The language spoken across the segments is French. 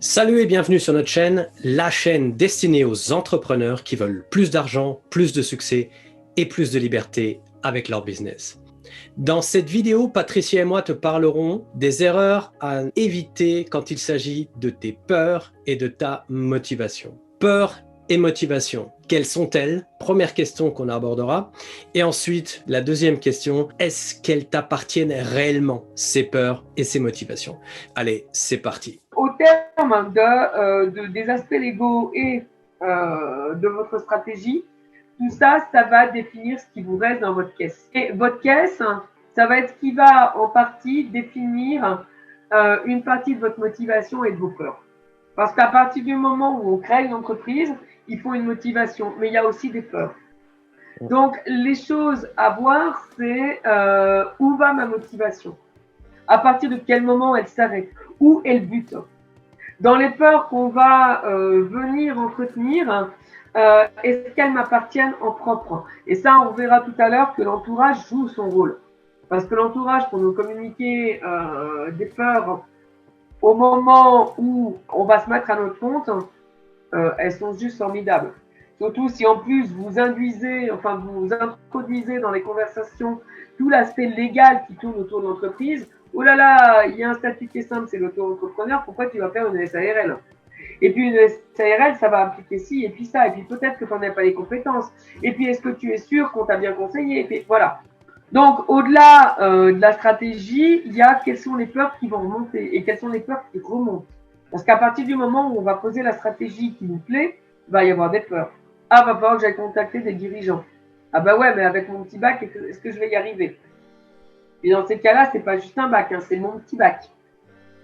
Salut et bienvenue sur notre chaîne, la chaîne destinée aux entrepreneurs qui veulent plus d'argent, plus de succès et plus de liberté avec leur business. Dans cette vidéo, Patricia et moi te parlerons des erreurs à éviter quand il s'agit de tes peurs et de ta motivation. Peur et motivation, quelles sont-elles? Première question qu'on abordera. Et ensuite, la deuxième question, est-ce qu'elles t'appartiennent réellement, ces peurs et ces motivations? Allez, c'est parti. Au terme des aspects légaux et de votre stratégie, tout ça, ça va définir ce qui vous reste dans votre caisse. Et votre caisse, ça va être ce qui va en partie définir une partie de votre motivation et de vos peurs. Parce qu'à partir du moment où on crée une entreprise, il faut une motivation, mais il y a aussi des peurs. Donc, les choses à voir, c'est où va ma motivation? À partir de quel moment elle s'arrête? Où est le but? Dans les peurs qu'on va venir entretenir, est-ce qu'elles m'appartiennent en propre? Et ça, on verra tout à l'heure que l'entourage joue son rôle. Parce que l'entourage, pour nous communiquer des peurs au moment où on va se mettre à notre compte, elles sont juste formidables. Surtout si en plus vous introduisez dans les conversations tout l'aspect légal qui tourne autour de l'entreprise. Oh là là, il y a un statut qui est simple, c'est l'auto-entrepreneur, pourquoi tu vas faire une SARL? Et puis une SARL, ça va impliquer ci, et puis ça, et puis peut-être que tu n'en as pas les compétences. Et puis est-ce que tu es sûr qu'on t'a bien conseillé? Et puis voilà. Donc au-delà de la stratégie, il y a quelles sont les peurs qui vont remonter et quelles sont les peurs qui remontent. Parce qu'à partir du moment où on va poser la stratégie qui nous plaît, il va y avoir des peurs. Ah, va falloir que j'aille contacter des dirigeants. Ah bah ouais, mais avec mon petit bac, est-ce que je vais y arriver? Et dans ces cas-là, c'est pas juste un bac, hein, c'est mon petit bac.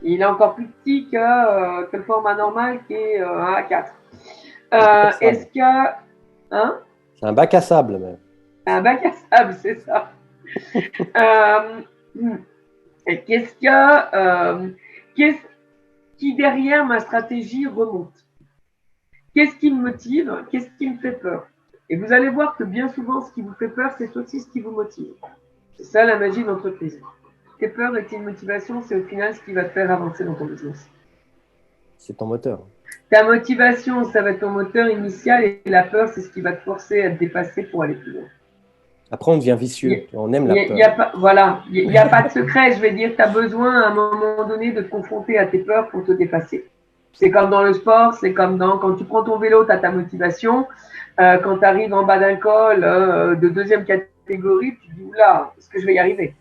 Et il est encore plus petit que le format normal qui est un A4. Est-ce que... Hein? C'est un bac à sable même. Un bac à sable, c'est ça. Qu'est-ce qui derrière ma stratégie remonte? Qu'est-ce qui me motive? Qu'est-ce qui me fait peur? Et vous allez voir que bien souvent, ce qui vous fait peur, c'est aussi ce qui vous motive. C'est ça la magie de l'entreprise. Tes peurs et tes motivations, c'est au final ce qui va te faire avancer dans ton business. C'est ton moteur. Ta motivation, ça va être ton moteur initial et la peur, c'est ce qui va te forcer à te dépasser pour aller plus loin. Après, on devient vicieux. On aime la peur. Voilà, il n'y a pas de secret. Je vais dire, tu as besoin à un moment donné de te confronter à tes peurs pour te dépasser. C'est comme dans le sport, c'est comme quand tu prends ton vélo, tu as ta motivation. Quand tu arrives en bas d'un col de deuxième catégorie, tu te dis, oula, est-ce que je vais y arriver?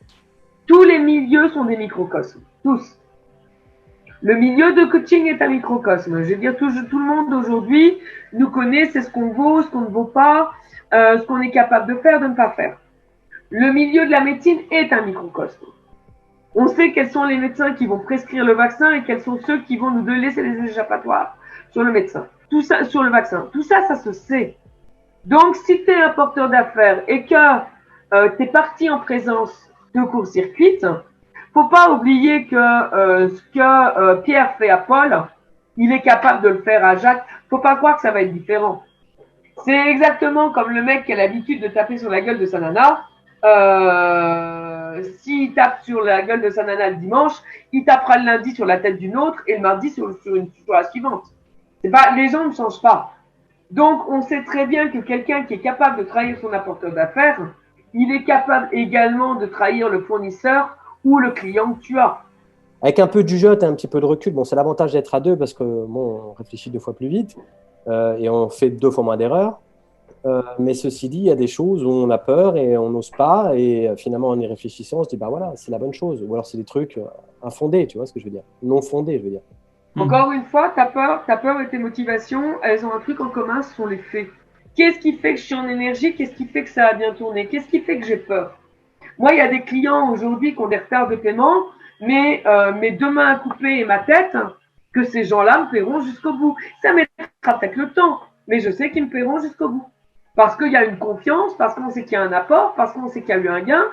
Tous les milieux sont des microcosmes, tous. Le milieu de coaching est un microcosme. Je veux dire, tout le monde aujourd'hui nous connaît, c'est ce qu'on vaut, ce qu'on ne vaut pas, ce qu'on est capable de faire, de ne pas faire. Le milieu de la médecine est un microcosme. On sait quels sont les médecins qui vont prescrire le vaccin et quels sont ceux qui vont nous laisser les échappatoires sur le médecin. Tout ça, sur le vaccin. Tout ça, ça se sait. Donc, si tu es un porteur d'affaires et que tu es parti en présence de court-circuit, faut pas oublier que ce que Pierre fait à Paul, il est capable de le faire à Jacques. Faut pas croire que ça va être différent. C'est exactement comme le mec qui a l'habitude de taper sur la gueule de sa nana. S'il tape sur la gueule de sa nana le dimanche, il tapera le lundi sur la tête d'une autre et le mardi sur la suivante. C'est pas, les gens ne changent pas. Donc, on sait très bien que quelqu'un qui est capable de trahir son apporteur d'affaires, il est capable également de trahir le fournisseur ou le client que tu as. Avec un peu de jugeote et un petit peu de recul, bon, c'est l'avantage d'être à deux parce que bon, on réfléchit 2 fois plus vite et on fait 2 fois moins d'erreurs. Mais ceci dit, il y a des choses où on a peur et on n'ose pas. Et finalement, en y réfléchissant, on se dit, bah voilà, c'est la bonne chose. Ou alors, c'est des trucs infondés, tu vois ce que je veux dire? Non fondés, je veux dire. Encore une fois, ta peur et tes motivations, elles ont un truc en commun, ce sont les faits. Qu'est-ce qui fait que je suis en énergie? Qu'est-ce qui fait que ça a bien tourné? Qu'est-ce qui fait que j'ai peur? Moi, il y a des clients aujourd'hui qui ont des retards de paiement, mais mes 2 mains à couper et ma tête, que ces gens-là me paieront jusqu'au bout. Ça mettra peut-être le temps, mais je sais qu'ils me paieront jusqu'au bout. Parce qu'il y a une confiance, parce qu'on sait qu'il y a un apport, parce qu'on sait qu'il y a eu un gain,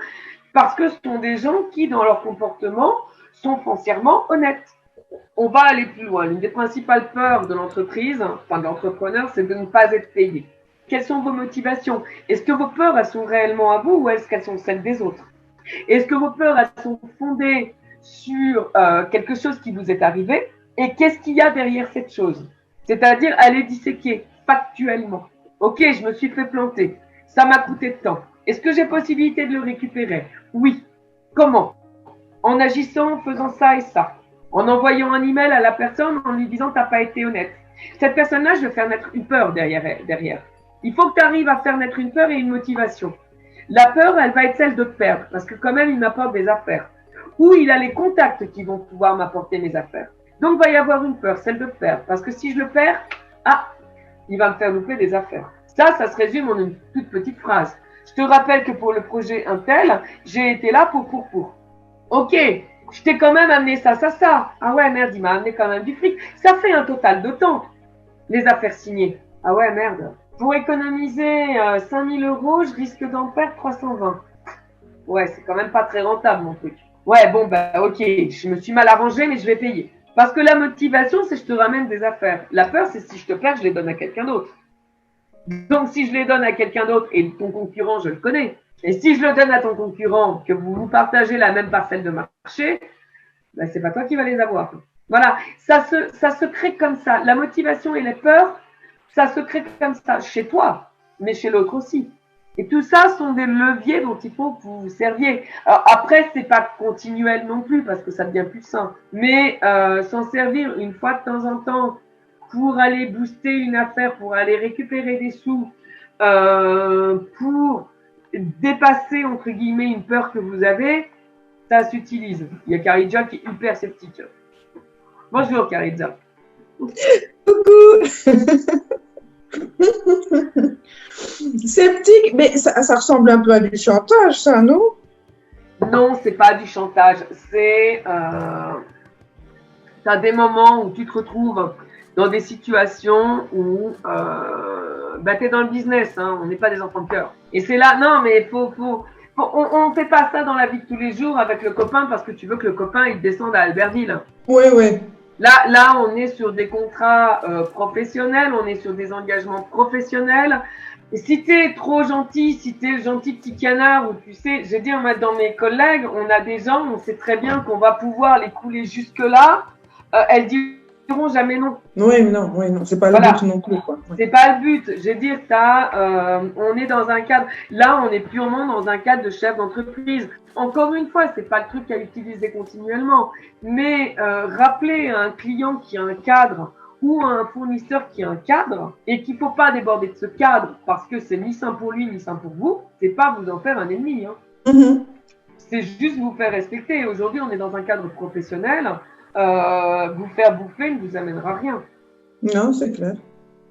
parce que ce sont des gens qui, dans leur comportement, sont foncièrement honnêtes. On va aller plus loin. L'une des principales peurs de l'entreprise, enfin de l'entrepreneur, c'est de ne pas être payé. Quelles sont vos motivations? Est-ce que vos peurs, elles sont réellement à vous ou est-ce qu'elles sont celles des autres? Est-ce que vos peurs, elles sont fondées sur quelque chose qui vous est arrivé? Et qu'est-ce qu'il y a derrière cette chose? C'est-à-dire aller disséquer factuellement. Ok, je me suis fait planter. Ça m'a coûté de temps. Est-ce que j'ai possibilité de le récupérer? Oui. Comment? En agissant, en faisant ça et ça. En envoyant un email à la personne en lui disant t'as pas été honnête. Cette personne-là, je vais faire naître une peur derrière. Il faut que tu arrives à faire naître une peur et une motivation. La peur, elle va être celle de te perdre parce que quand même, il m'apporte des affaires. Ou il a les contacts qui vont pouvoir m'apporter mes affaires. Donc, il va y avoir une peur, celle de perdre. Parce que si je le perds, il va me faire louper des affaires. Ça se résume en une toute petite phrase. Je te rappelle que pour le projet Intel, j'ai été là pour. Ok, je t'ai quand même amené ça. Ah ouais, merde, il m'a amené quand même du fric. Ça fait un total de temps, les affaires signées. Ah ouais, merde. Pour économiser 5000 €, je risque d'en perdre 320. Ouais, c'est quand même pas très rentable, mon truc. Ouais, bon, bah ok, je me suis mal arrangé, mais je vais payer. Parce que la motivation, c'est je te ramène des affaires. La peur, c'est si je te perds, je les donne à quelqu'un d'autre. Donc, si je les donne à quelqu'un d'autre, et ton concurrent, je le connais, et si je le donne à ton concurrent, que vous partagez la même parcelle de marché, ben, c'est pas toi qui vas les avoir. Voilà, ça se crée comme ça. La motivation et les peurs, ça se crée comme ça, chez toi, mais chez l'autre aussi. Et tout ça sont des leviers dont il faut que vous vous serviez. Alors après, c'est pas continuel non plus parce que ça devient plus sain. Mais s'en servir une fois de temps en temps pour aller booster une affaire, pour aller récupérer des sous, pour dépasser entre guillemets une peur que vous avez, ça s'utilise. Il y a Caridja qui est hyper sceptique. Bonjour Caridja. Coucou. Sceptique, mais ça ressemble un peu à du chantage, ça, non? Non, c'est pas du chantage. C'est t'as des moments où tu te retrouves dans des situations où t'es dans le business, hein, on n'est pas des enfants de cœur. Et c'est là, non, mais on fait pas ça dans la vie de tous les jours avec le copain parce que tu veux que le copain il descende à Albertville. Oui, oui. Là, on est sur des contrats professionnels, on est sur des engagements professionnels. Et si t'es trop gentil, si t'es le gentil petit canard, ou tu sais, j'ai dit, dans mes collègues, on a des gens, on sait très bien qu'on va pouvoir les couler jusque-là. Elles diront jamais non. Oui, non, c'est pas le but non plus, quoi. C'est pas le but. Je veux dire, on est dans un cadre. Là, on est purement dans un cadre de chef d'entreprise. Encore une fois, c'est pas le truc à utiliser continuellement. Mais rappeler à un client qui a un cadre ou à un fournisseur qui a un cadre et qu'il faut pas déborder de ce cadre parce que c'est ni sain pour lui ni sain pour vous, c'est pas vous en faire un ennemi. Hein. Mm-hmm. C'est juste vous faire respecter. Aujourd'hui, on est dans un cadre professionnel. Vous faire bouffer ne vous amènera rien. Non, c'est clair.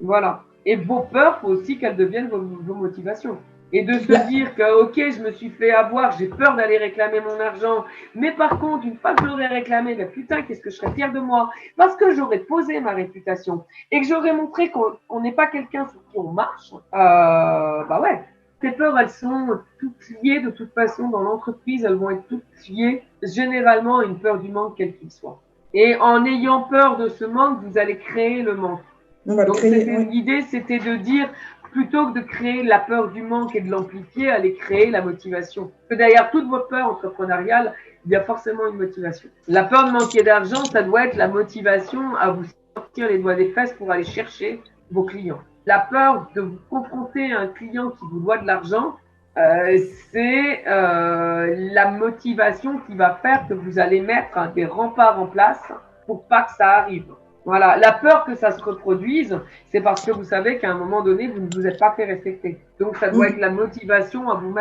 Voilà. Et vos peurs, faut aussi qu'elles deviennent vos motivations. Et de se dire que, ok, je me suis fait avoir, j'ai peur d'aller réclamer mon argent, mais par contre, une fois que je l'aurais réclamé, ben putain, qu'est-ce que je serais fière de moi, parce que j'aurais posé ma réputation et que j'aurais montré qu'on n'est pas quelqu'un sur qui on marche. Bah ouais. Ces peurs, elles sont toutes liées de toute façon dans l'entreprise, elles vont être toutes liées généralement à une peur du manque quel qu'il soit. Et en ayant peur de ce manque, vous allez créer le manque. Donc l'idée, c'était de dire, plutôt que de créer la peur du manque et de l'amplifier, allez créer la motivation. Parce que derrière toutes vos peurs entrepreneuriales, il y a forcément une motivation. La peur de manquer d'argent, ça doit être la motivation à vous sortir les doigts des fesses pour aller chercher vos clients. La peur de vous confronter à un client qui vous doit de l'argent, c'est la motivation qui va faire que vous allez mettre des remparts en place pour pas que ça arrive. Voilà, la peur que ça se reproduise, c'est parce que vous savez qu'à un moment donné, vous ne vous êtes pas fait respecter. Donc, ça doit être la motivation à vous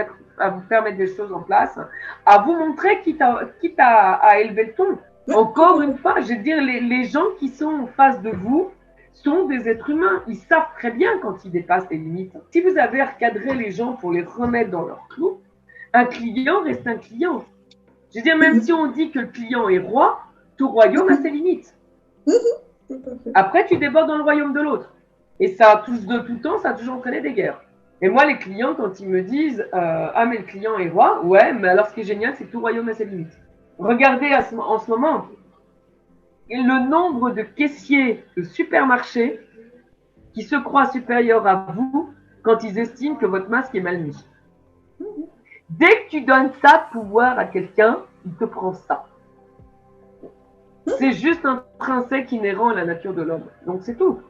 faire mettre des choses en place, à vous montrer, quitte à élever le ton. Encore une fois, je veux dire, les gens qui sont en face de vous sont des êtres humains. Ils savent très bien quand ils dépassent les limites. Si vous avez recadré les gens pour les remettre dans leur clou, un client reste un client. Je veux dire, même si on dit que le client est roi, tout royaume a ses limites. Après, tu débordes dans le royaume de l'autre. Et ça, de tout temps, ça a toujours entraîné des guerres. Et moi, les clients, quand ils me disent « Ah, mais le client est roi », ouais, mais alors ce qui est génial, c'est que tout royaume a ses limites. Regardez en ce moment le nombre de caissiers de supermarchés qui se croient supérieurs à vous quand ils estiment que votre masque est mal mis. Dès que tu donnes ça de pouvoir à quelqu'un, il te prend ça. C'est juste intrinsèque, inhérent à la nature de l'homme. Donc c'est tout.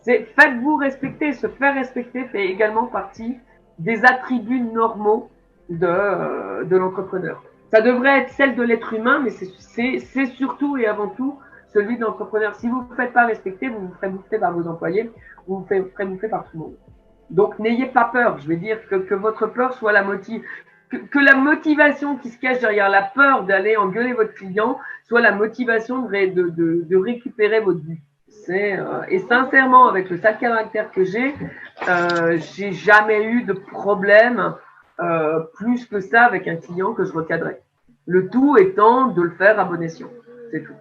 Faites-vous respecter. Se faire respecter fait également partie des attributs normaux de l'entrepreneur. Ça devrait être celle de l'être humain, mais c'est surtout et avant tout celui de l'entrepreneur. Si vous ne vous faites pas respecter, vous vous ferez bouffer par vos employés, vous vous ferez bouffer par tout le monde. Donc n'ayez pas peur. Je vais dire que votre peur soit que la motivation qui se cache derrière la peur d'aller engueuler votre client soit la motivation de récupérer votre but. Et sincèrement, avec le sale caractère que j'ai jamais eu de problème plus que ça avec un client que je recadrais. Le tout étant de le faire à bon escient. C'est tout.